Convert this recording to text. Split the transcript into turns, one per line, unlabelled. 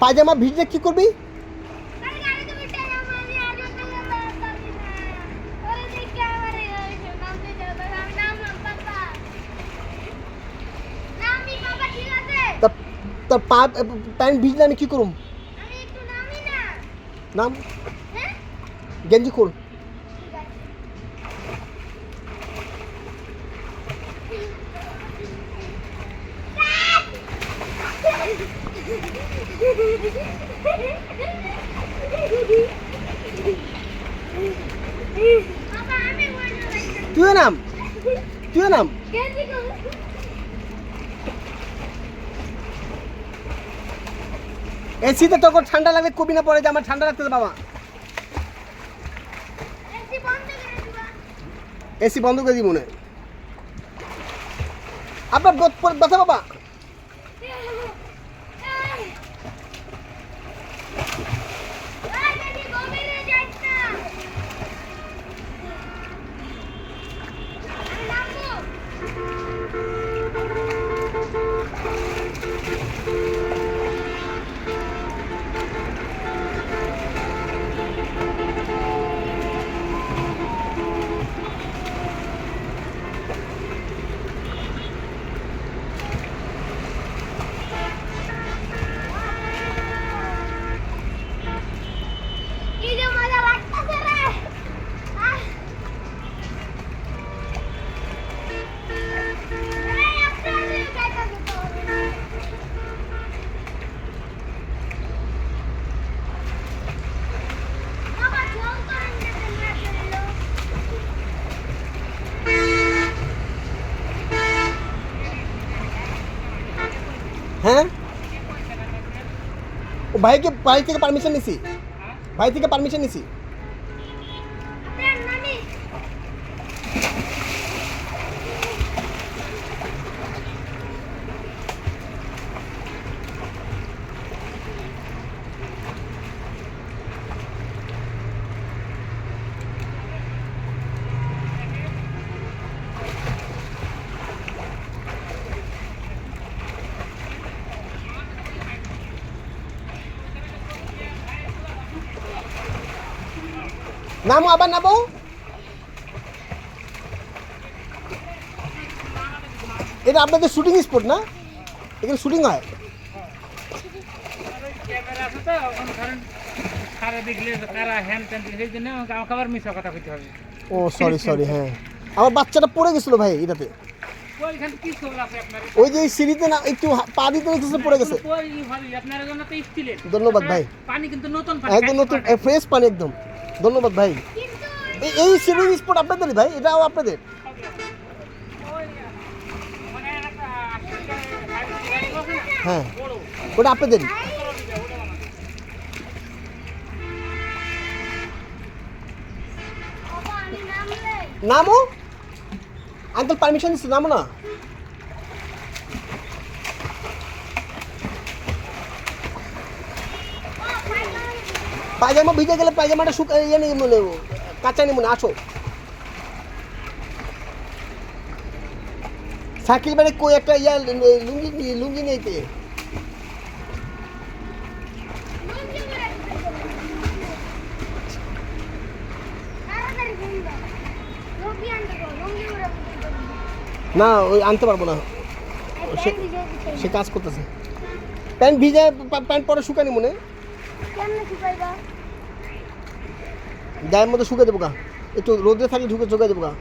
পায়জামা ভিজলে কি করবি? তোর প্যান্ট ভিজলে আমি কি করুম? নাম গেঞ্জি খোল। তুইও নাম। এসিতে তখন ঠান্ডা লাগলে কবি না পড়ে যে আমার ঠান্ডা লাগতেছে বাবা। এসি বন্ধ করে দিই মনে আপনার ব্যথা বাবা। হ্যাঁ ও ভাইকে বাড়ি থেকে পারমিশন নিছি, ভাই থেকে পারমিশন নিছি। নামো আবার নামো। এটা আপনাদের শুটিং স্পট না? এখানে শুটিং হয়। ও সরি হ্যাঁ আমার বাচ্চাটা পড়ে গেছিল ভাই এটাতে। ওই যে সিঁড়িতে না একটু পা দিতে পড়ে গেছে। ধন্যবাদ ভাই, একদম নতুন ফ্রেশ পানি একদম। ধন্যবাদ ভাই। এই শুটিং স্পট আপনাদেরই ভাই? এটাও আপনাদের? হ্যাঁ ওটা আপনাদেরই। নামো আঙ্কেল পারমিশন দিচ্ছে, নামো না। পায়জামা ভিজে গেলে পায়জামাটা ইয়ে নেই মনে কাঁচা নেই মনে। আসো সাইকেল বেড়ে কই একটা ইয়া লুঙ্গি নেইতে। না ওই আনতে পারবো না, সে কাজ করতেছে। প্যান্ট ভিজে প্যান্ট পরে শুকানি মনে গায়ের মধ্যে শুকে দেবো গা, একটু রোদে থাকলে ঢুকে চোখে দেবো গা।